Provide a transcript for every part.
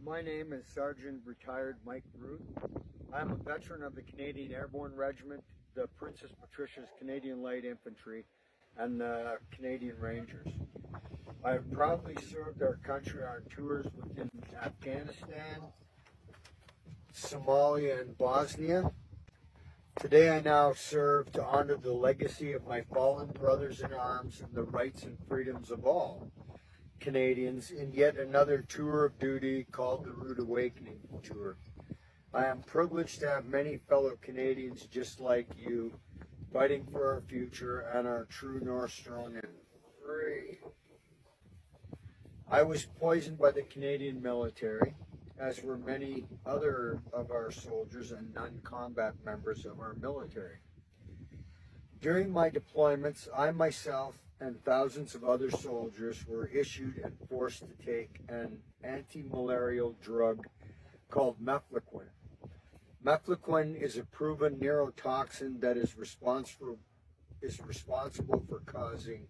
My name is Sergeant Retired Mike Ruth. I am a veteran of the Canadian Airborne Regiment, the Princess Patricia's Canadian Light Infantry, and the Canadian Rangers. I have proudly served our country on tours within Afghanistan, Somalia, and Bosnia. Today I now serve to honor the legacy of my fallen brothers in arms and the rights and freedoms of all Canadians in yet another tour of duty called the Rude Awakening Tour. I am privileged to have many fellow Canadians just like you fighting for our future and our true north strong and free. I was poisoned by the Canadian military, as were many other of our soldiers and non-combat members of our military. During my deployments, I myself and thousands of other soldiers were issued and forced to take an anti-malarial drug called mefloquine. Mefloquine is a proven neurotoxin that is responsible for causing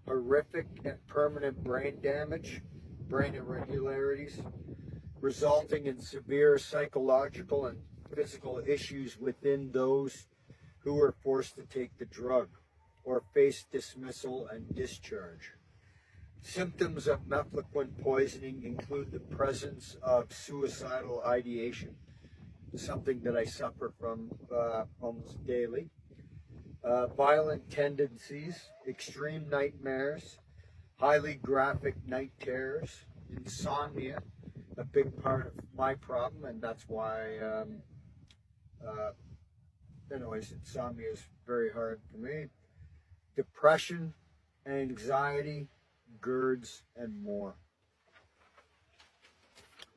horrific and permanent brain damage, brain irregularities, resulting in severe psychological and physical issues within those who were forced to take the drug or face dismissal and discharge. Symptoms of mefloquine poisoning include the presence of suicidal ideation, something that I suffer from almost daily, violent tendencies, extreme nightmares, highly graphic night terrors, insomnia, a big part of my problem, and that's why, anyways, insomnia is very hard for me. Depression, anxiety, GERDs, and more.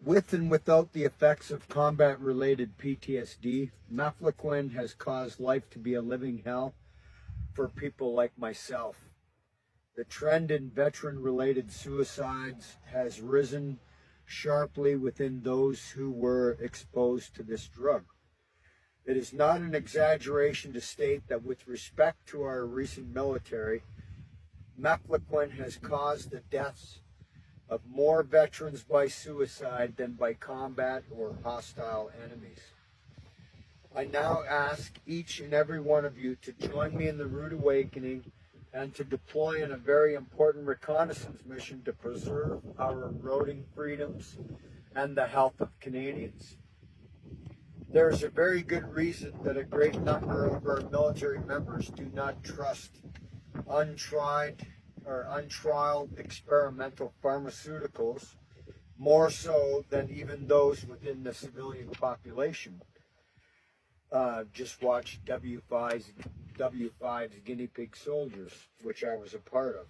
With and without the effects of combat-related PTSD, mefloquine has caused life to be a living hell for people like myself. The trend in veteran-related suicides has risen sharply within those who were exposed to this drug. It is not an exaggeration to state that with respect to our recent military, mefloquine has caused the deaths of more veterans by suicide than by combat or hostile enemies. I now ask each and every one of you to join me in the Rude Awakening and to deploy in a very important reconnaissance mission to preserve our eroding freedoms and the health of Canadians. There is a very good reason that a great number of our military members do not trust untried or untrialed experimental pharmaceuticals more so than even those within the civilian population. Just watch W5's Guinea Pig Soldiers, which I was a part of.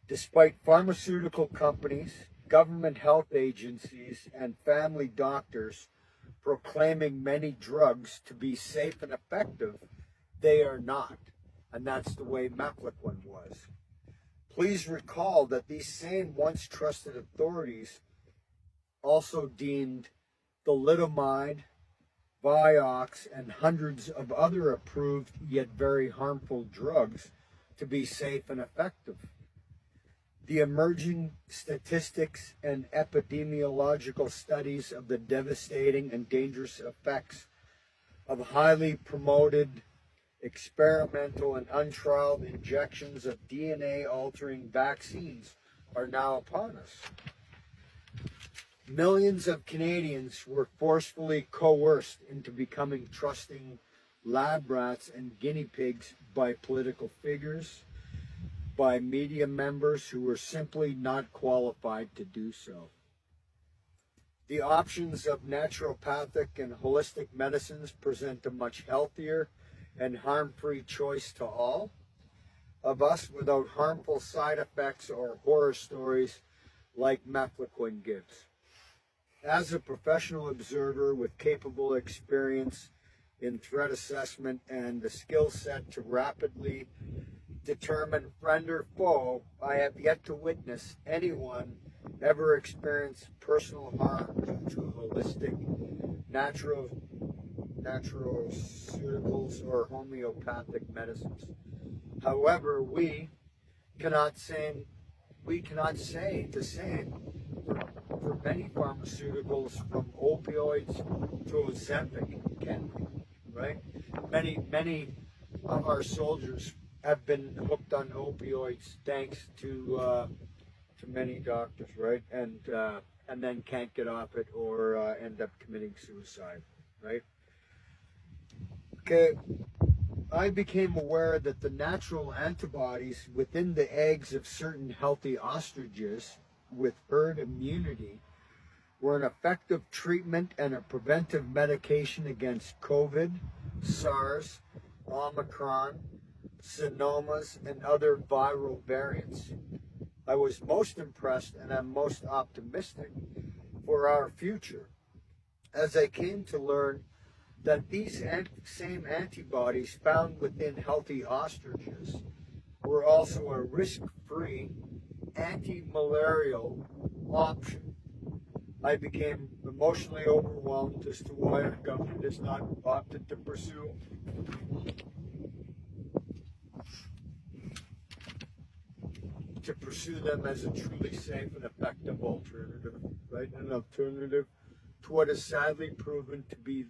Despite pharmaceutical companies, government health agencies, and family doctors proclaiming many drugs to be safe and effective, they are not. And that's the way mefloquine was. Please recall that these same once trusted authorities also deemed thalidomide, Vioxx, and hundreds of other approved yet very harmful drugs to be safe and effective. The emerging statistics and epidemiological studies of the devastating and dangerous effects of highly promoted, experimental, and untrialed injections of DNA-altering vaccines are now upon us. Millions of Canadians were forcefully coerced into becoming trusting lab rats and guinea pigs by political figures, by media members who were simply not qualified to do so. The options of naturopathic and holistic medicines present a much healthier and harm-free choice to all of us without harmful side effects or horror stories like mefloquine gives. As a professional observer with capable experience in threat assessment and the skill set to rapidly determine friend or foe, I have yet to witness anyone ever experience personal harm due to holistic, naturoceuticals or homeopathic medicines. However, we cannot say the same for many pharmaceuticals from opioids to Ozempic, can we? Right? Many of our soldiers have been hooked on opioids thanks to many doctors, right? And then can't get off it or end up committing suicide, right? Okay, I became aware that the natural antibodies within the eggs of certain healthy ostriches with herd immunity were an effective treatment and a preventive medication against COVID, SARS, Omicron, Sonomas, and other viral variants. I was most impressed and I'm most optimistic for our future as I came to learn that these same antibodies found within healthy ostriches were also a risk-free anti-malarial option. I became emotionally overwhelmed as to why our government has not opted to pursue them as a truly safe and effective alternative, right? An alternative to what is sadly proven to be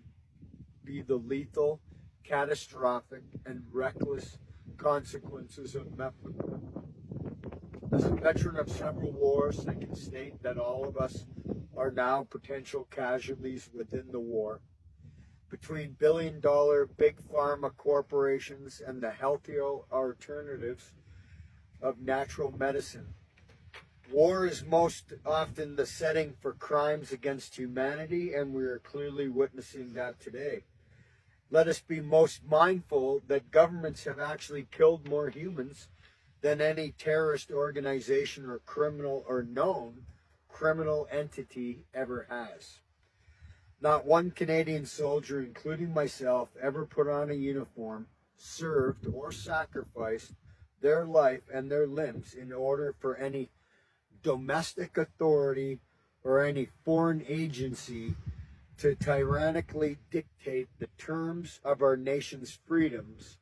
the lethal, catastrophic, and reckless consequences of methadone. As a veteran of several wars, I can state that all of us are now potential casualties within the war. Between billion-dollar big pharma corporations and the healthier alternatives of natural medicine, war is most often the setting for crimes against humanity, and we are clearly witnessing that today. Let us be most mindful that governments have actually killed more humans than any terrorist organization or criminal or known criminal entity ever has. Not one Canadian soldier, including myself, ever put on a uniform, served, or sacrificed their life and their limbs in order for any domestic authority or any foreign agency to tyrannically dictate the terms of our nation's freedoms,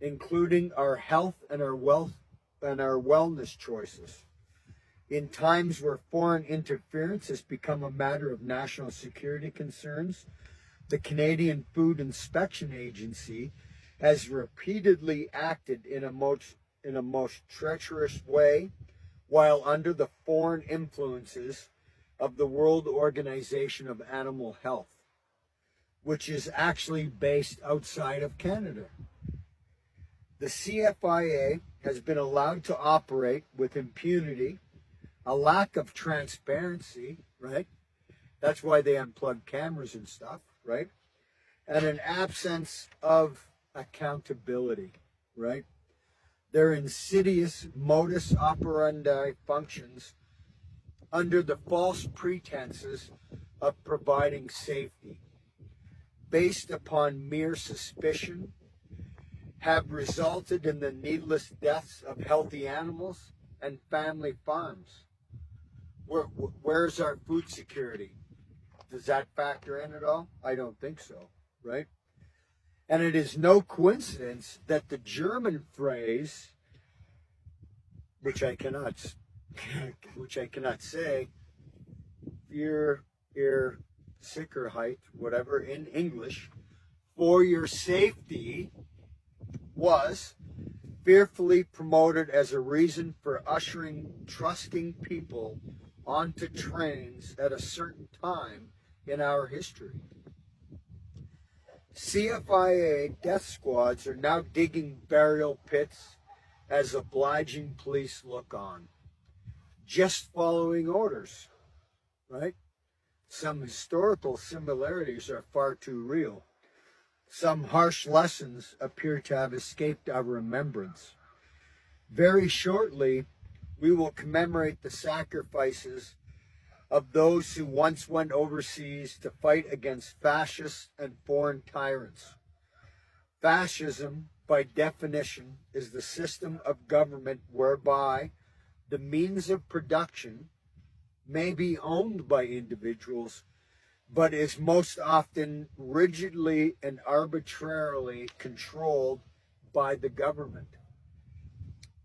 including our health and our wealth and our wellness choices. In times where foreign interference has become a matter of national security concerns, the Canadian Food Inspection Agency has repeatedly acted in a most treacherous way while under the foreign influences of the World Organization of Animal Health, which is actually based outside of Canada. The CFIA has been allowed to operate with impunity, a lack of transparency, right? That's why they unplug cameras and stuff, right? And an absence of accountability, right? Their insidious modus operandi functions under the false pretenses of providing safety, based upon mere suspicion, have resulted in the needless deaths of healthy animals and family farms. Where's our food security? Does that factor in at all? I don't think so, right? And it is no coincidence that the German phrase, which I cannot say, ihr Sicherheit, whatever, in English, for your safety, was fearfully promoted as a reason for ushering trusting people onto trains at a certain time in our history. CFIA death squads are now digging burial pits as obliging police look on, just following orders, right? Some historical similarities are far too real. Some harsh lessons appear to have escaped our remembrance. Very shortly, we will commemorate the sacrifices of those who once went overseas to fight against fascists and foreign tyrants. Fascism, by definition, is the system of government whereby the means of production may be owned by individuals, but is most often rigidly and arbitrarily controlled by the government.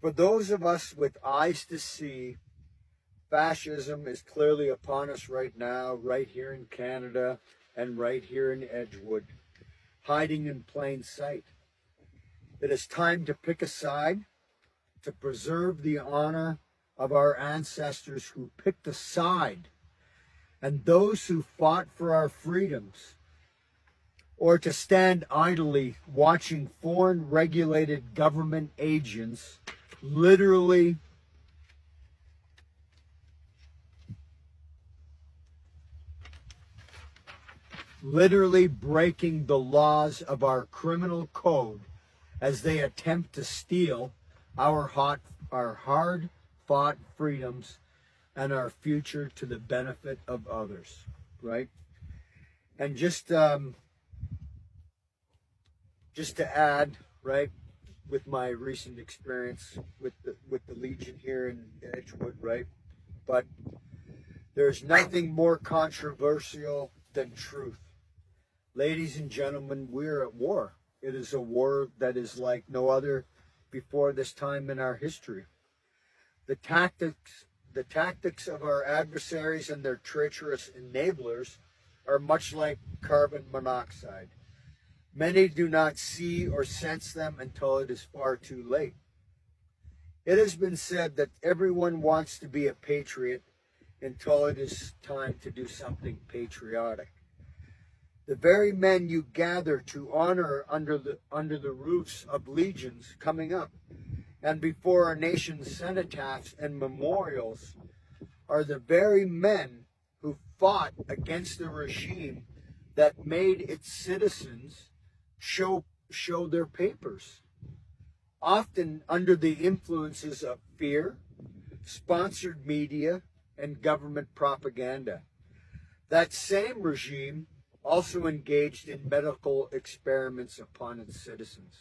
For those of us with eyes to see, Fascism is clearly upon us right now, right here in Canada and right here in Edgewood, hiding in plain sight. It is time to pick a side, to preserve the honor of our ancestors who picked a side and those who fought for our freedoms, or to stand idly watching foreign regulated government agents literally breaking the laws of our criminal code as they attempt to steal our hard-fought freedoms and our future to the benefit of others, right? And just to add, right, with my recent experience with the Legion here in Edgewood, right? But there's nothing more controversial than truth. Ladies and gentlemen, we're at war. It is a war that is like no other before this time in our history. The tactics of our adversaries and their treacherous enablers are much like carbon monoxide. Many do not see or sense them until it is far too late. It has been said that everyone wants to be a patriot until it is time to do something patriotic. The very men you gather to honor under the roofs of legions coming up and before our nation's cenotaphs and memorials are the very men who fought against the regime that made its citizens show their papers, often under the influences of fear, sponsored media, and government propaganda. That same regime also engaged in medical experiments upon its citizens.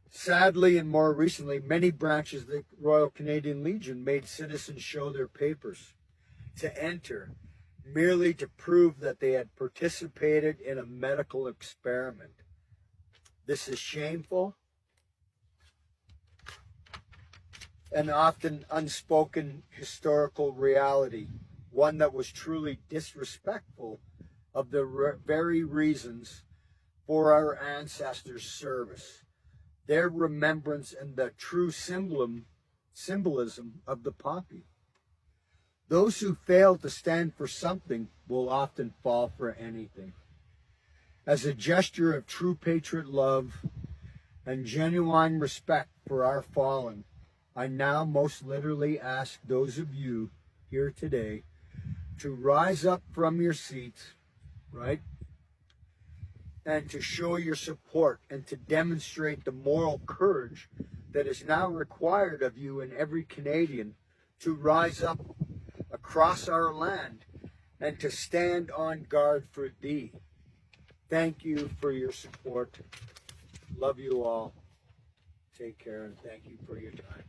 Sadly, and more recently, many branches of the Royal Canadian Legion made citizens show their papers to enter, merely to prove that they had participated in a medical experiment. This is shameful and often unspoken historical reality, one that was truly disrespectful of the very reasons for our ancestors' service, their remembrance, and the true symbolism of the poppy. Those who fail to stand for something will often fall for anything. As a gesture of true patriot love and genuine respect for our fallen, I now most literally ask those of you here today to rise up from your seats, right? And to show your support and to demonstrate the moral courage that is now required of you and every Canadian to rise up across our land and to stand on guard for thee. Thank you for your support. Love you all. Take care and thank you for your time.